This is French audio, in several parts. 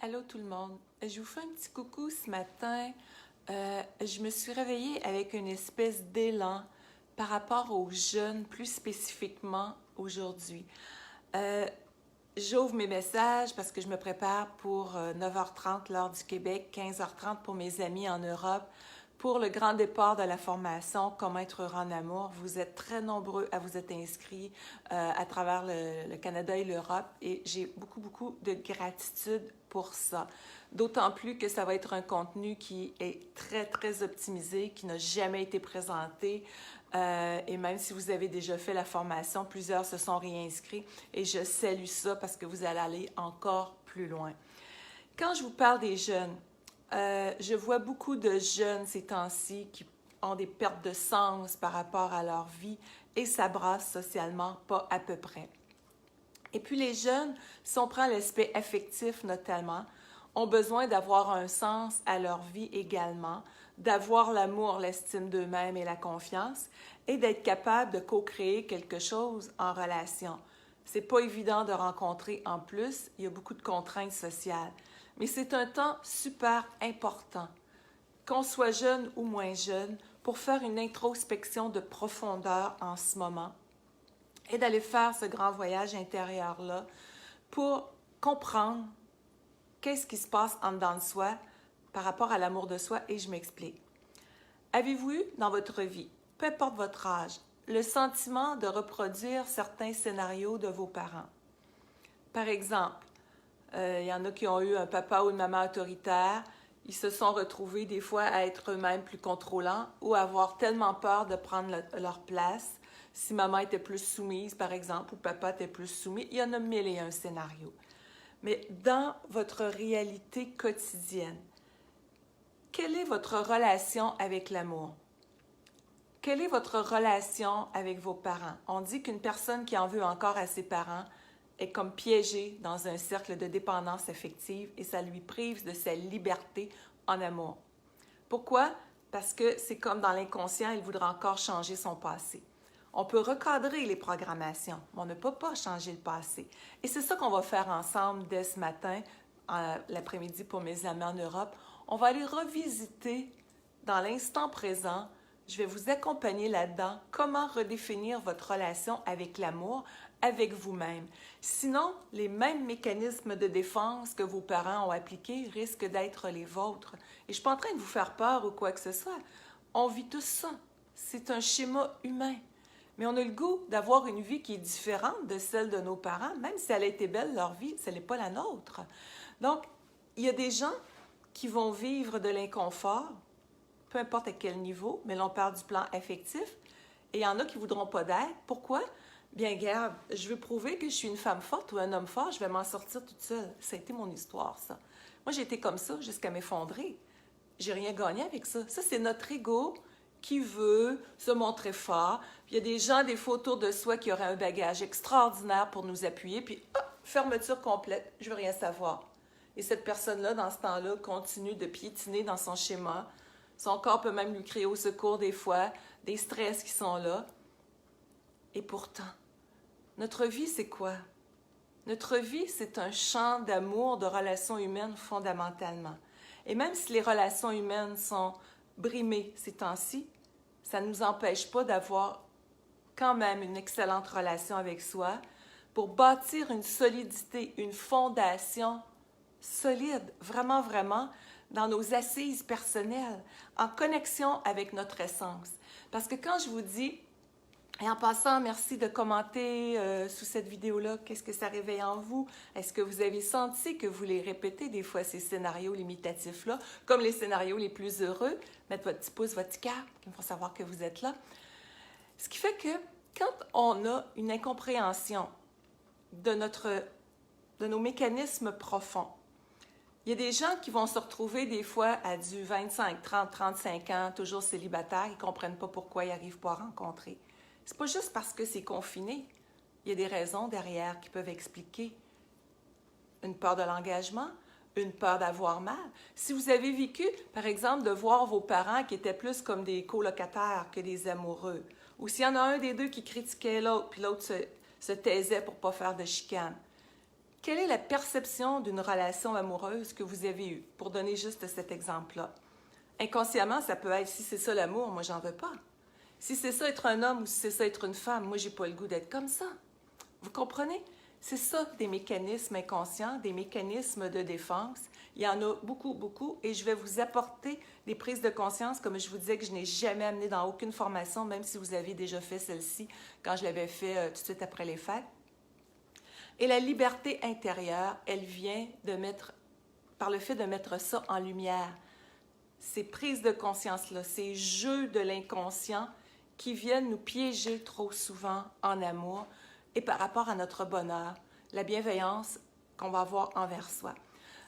Allô tout le monde, je vous fais un petit coucou ce matin. Je me suis réveillée avec une espèce d'élan par rapport aux jeunes, plus spécifiquement aujourd'hui. Euh, J'ouvre mes messages parce que je me prépare pour 9h30 l'heure du Québec, 15h30 pour mes amis en Europe, pour le grand départ de la formation Comment être heureux en amour. Vous êtes très nombreux à vous être inscrits à travers le Canada et l'Europe et j'ai beaucoup de gratitude pour ça. D'autant plus que ça va être un contenu qui est très optimisé, qui n'a jamais été présenté. Et même si vous avez déjà fait la formation, plusieurs se sont réinscrits et je salue ça parce que vous allez aller encore plus loin. Quand je vous parle des jeunes, je vois beaucoup de jeunes ces temps-ci qui ont des pertes de sens par rapport à leur vie et ça brasse socialement pas à peu près. Et puis les jeunes, si on prend l'aspect affectif notamment, ont besoin d'avoir un sens à leur vie également, d'avoir l'amour, l'estime d'eux-mêmes et la confiance, et d'être capable de co-créer quelque chose en relation. C'est pas évident de rencontrer en plus, il y a beaucoup de contraintes sociales, mais c'est un temps super important, qu'on soit jeune ou moins jeune, pour faire une introspection de profondeur en ce moment et d'aller faire ce grand voyage intérieur-là pour comprendre qu'est-ce qui se passe en dedans de soi par rapport à l'amour de soi, et je m'explique. Avez-vous eu dans votre vie, peu importe votre âge, le sentiment de reproduire certains scénarios de vos parents? Par exemple, il y en a qui ont eu un papa ou une maman autoritaire, ils se sont retrouvés des fois à être eux-mêmes plus contrôlants ou à avoir tellement peur de prendre leur place. Si maman était plus soumise, par exemple, ou papa était plus soumis, il y en a mille et un scénarios. Mais dans votre réalité quotidienne, quelle est votre relation avec l'amour? Quelle est votre relation avec vos parents? On dit qu'une personne qui en veut encore à ses parents est comme piégée dans un cercle de dépendance affective et ça lui prive de sa liberté en amour. Pourquoi? Parce que c'est comme dans l'inconscient, il voudra encore changer son passé. On peut recadrer les programmations, mais on ne peut pas changer le passé. Et c'est ça qu'on va faire ensemble dès ce matin, l'après-midi pour mes amis en Europe. On va aller revisiter dans l'instant présent. Je vais vous accompagner là-dedans. Comment redéfinir votre relation avec l'amour, avec vous-même. Sinon, les mêmes mécanismes de défense que vos parents ont appliqués risquent d'être les vôtres. Et je ne suis pas en train de vous faire peur ou quoi que ce soit. On vit tout ça. C'est un schéma humain. Mais on a le goût d'avoir une vie qui est différente de celle de nos parents, même si elle a été belle, leur vie, ce n'est pas la nôtre. Donc, il y a des gens qui vont vivre de l'inconfort, peu importe à quel niveau, mais là, on parle du plan affectif, et il y en a qui ne voudront pas d'aide. Pourquoi? Bien, Gab, je veux prouver que je suis une femme forte ou un homme fort, je vais m'en sortir toute seule. Ça a été mon histoire, ça. Moi, j'ai été comme ça jusqu'à m'effondrer. J'ai rien gagné avec ça. Ça, c'est notre ego qui veut se montrer fort. Puis il y a des gens, des fois autour de soi qui auraient un bagage extraordinaire pour nous appuyer, puis fermeture complète, je veux rien savoir. Et cette personne-là, dans ce temps-là, continue de piétiner dans son schéma. Son corps peut même lui crier au secours des fois, des stress qui sont là. Et pourtant, notre vie, c'est quoi? Notre vie, c'est un champ d'amour, de relations humaines fondamentalement. Et même si les relations humaines sont brimées ces temps-ci, ça ne nous empêche pas d'avoir quand même une excellente relation avec soi pour bâtir une solidité, une fondation solide, vraiment, dans nos assises personnelles, en connexion avec notre essence. Parce que quand je vous dis, et en passant, merci de commenter sous cette vidéo-là, qu'est-ce que ça réveille en vous? Est-ce que vous avez senti que vous les répétez des fois, ces scénarios limitatifs-là, comme les scénarios les plus heureux? Mettre votre petit pouce, votre petit cœur, qui me font savoir que vous êtes là. Ce qui fait que quand on a une incompréhension de nos mécanismes profonds, il y a des gens qui vont se retrouver des fois à du 25, 30, 35 ans, toujours célibataires, ils ne comprennent pas pourquoi ils n'arrivent pas à rencontrer. C'est pas juste parce que c'est confiné. Il y a des raisons derrière qui peuvent expliquer une peur de l'engagement, une peur d'avoir mal. Si vous avez vécu, par exemple, de voir vos parents qui étaient plus comme des colocataires que des amoureux, ou s'il y en a un des deux qui critiquait l'autre, puis l'autre se taisait pour ne pas faire de chicane, Quelle est la perception d'une relation amoureuse que vous avez eue? Pour donner juste cet exemple-là. Inconsciemment, ça peut être, si c'est ça l'amour, moi, j'en veux pas. Si c'est ça être un homme ou si c'est ça être une femme, moi, j'ai pas le goût d'être comme ça. Vous comprenez? C'est ça, des mécanismes inconscients, des mécanismes de défense. Il y en a beaucoup, beaucoup, et je vais vous apporter des prises de conscience, comme je vous disais, que je n'ai jamais amené dans aucune formation, même si vous avez déjà fait celle-ci quand je l'avais fait tout de suite après les fêtes. Et la liberté intérieure, elle vient par le fait de mettre ça en lumière. Ces prises de conscience-là, ces jeux de l'inconscient qui viennent nous piéger trop souvent en amour et par rapport à notre bonheur, la bienveillance qu'on va avoir envers soi.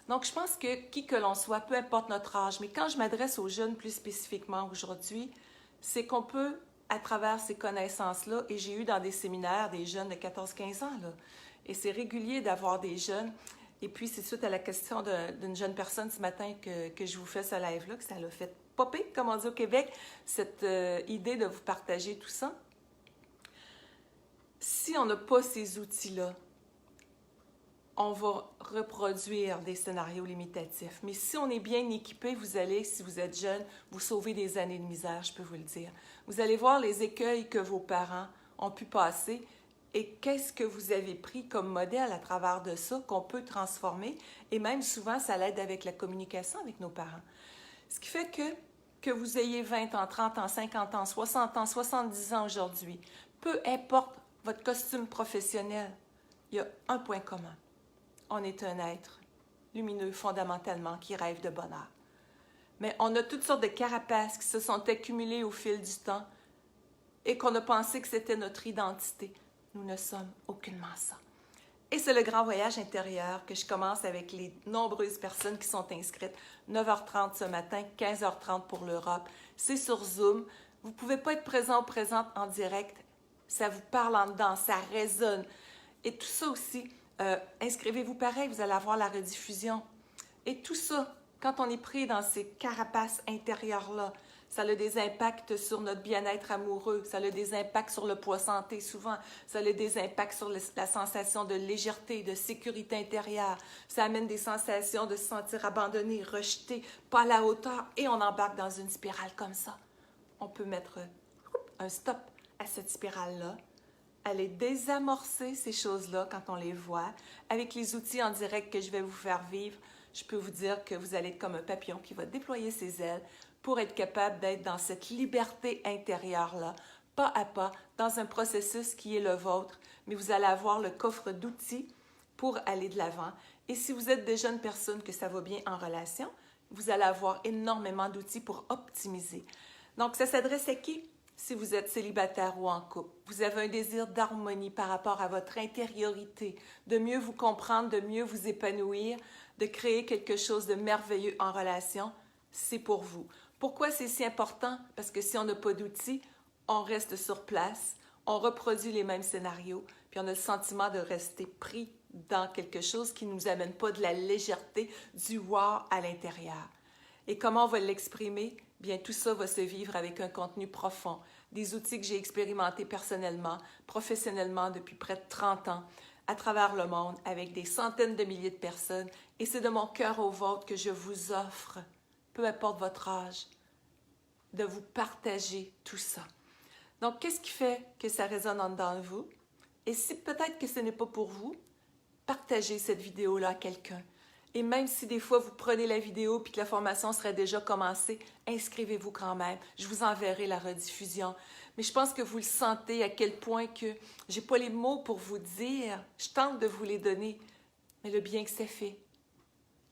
Donc, je pense que qui que l'on soit, peu importe notre âge, mais quand je m'adresse aux jeunes plus spécifiquement aujourd'hui, c'est qu'on peut, à travers ces connaissances-là, et j'ai eu dans des séminaires des jeunes de 14-15 ans, là, et c'est régulier d'avoir des jeunes. Et puis, c'est suite à la question d'une jeune personne ce matin que je vous fais ce live-là, que ça l'a fait popper, comme on dit au Québec, cette idée de vous partager tout ça. Si on n'a pas ces outils-là, on va reproduire des scénarios limitatifs. Mais si on est bien équipé, vous allez, si vous êtes jeune, vous sauver des années de misère, je peux vous le dire. Vous allez voir les écueils que vos parents ont pu passer et qu'est-ce que vous avez pris comme modèle à travers de ça qu'on peut transformer. Et même souvent, ça l'aide avec la communication avec nos parents. Ce qui fait que vous ayez 20 ans, 30 ans, 50 ans, 60 ans, 70 ans aujourd'hui, peu importe votre costume professionnel, il y a un point commun. On est un être lumineux fondamentalement qui rêve de bonheur. Mais on a toutes sortes de carapaces qui se sont accumulées au fil du temps et qu'on a pensé que c'était notre identité. Nous ne sommes aucunement ça. Et c'est le grand voyage intérieur que je commence avec les nombreuses personnes qui sont inscrites. 9h30 ce matin, 15h30 pour l'Europe. C'est sur Zoom. Vous ne pouvez pas être présent ou présente en direct. Ça vous parle en dedans, ça résonne. Et tout ça aussi, inscrivez-vous pareil, vous allez avoir la rediffusion. Et tout ça, quand on est pris dans ces carapaces intérieures-là, ça a des impacts sur notre bien-être amoureux, ça a des impacts sur le poids santé souvent, ça a des impacts sur la sensation de légèreté, de sécurité intérieure. Ça amène des sensations de se sentir abandonné, rejeté, pas à la hauteur, et on embarque dans une spirale comme ça. On peut mettre un stop à cette spirale-là, aller désamorcer ces choses-là quand on les voit. Avec les outils en direct que je vais vous faire vivre, je peux vous dire que vous allez être comme un papillon qui va déployer ses ailes pour être capable d'être dans cette liberté intérieure-là, pas à pas, dans un processus qui est le vôtre, mais vous allez avoir le coffre d'outils pour aller de l'avant. Et si vous êtes des jeunes personnes que ça va bien en relation, vous allez avoir énormément d'outils pour optimiser. Donc, ça s'adresse à qui? Si vous êtes célibataire ou en couple, vous avez un désir d'harmonie par rapport à votre intériorité, de mieux vous comprendre, de mieux vous épanouir, de créer quelque chose de merveilleux en relation, c'est pour vous. Pourquoi c'est si important? Parce que si on n'a pas d'outils, on reste sur place, on reproduit les mêmes scénarios, puis on a le sentiment de rester pris dans quelque chose qui ne nous amène pas de la légèreté, du wow à l'intérieur. Et comment on va l'exprimer? Bien, tout ça va se vivre avec un contenu profond, des outils que j'ai expérimentés personnellement, professionnellement depuis près de 30 ans, à travers le monde, avec des centaines de milliers de personnes. Et c'est de mon cœur au vôtre que je vous offre, peu importe votre âge, de vous partager tout ça. Donc, qu'est-ce qui fait que ça résonne en dedans de vous? Et si peut-être que ce n'est pas pour vous, partagez cette vidéo-là à quelqu'un. Et même si des fois vous prenez la vidéo puis que la formation serait déjà commencée, inscrivez-vous quand même. Je vous enverrai la rediffusion. Mais je pense que vous le sentez à quel point que j'ai pas les mots pour vous dire. Je tente de vous les donner. Mais le bien que c'est fait,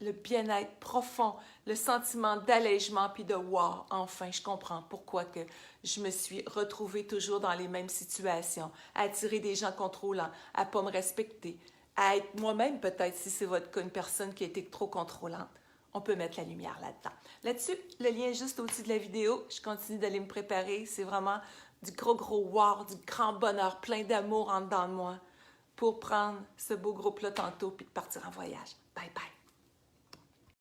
le bien-être profond, le sentiment d'allègement puis de « wow, enfin, je comprends pourquoi que je me suis retrouvée toujours dans les mêmes situations, à attirer des gens contrôlants, à pas me respecter, à être moi-même peut-être, si c'est votre cas, une personne qui a été trop contrôlante. » On peut mettre la lumière là-dedans. Là-dessus, le lien est juste au-dessus de la vidéo. Je continue d'aller me préparer. C'est vraiment du gros wow, du grand bonheur, plein d'amour en dedans de moi pour prendre ce beau groupe-là tantôt puis de partir en voyage. Bye bye!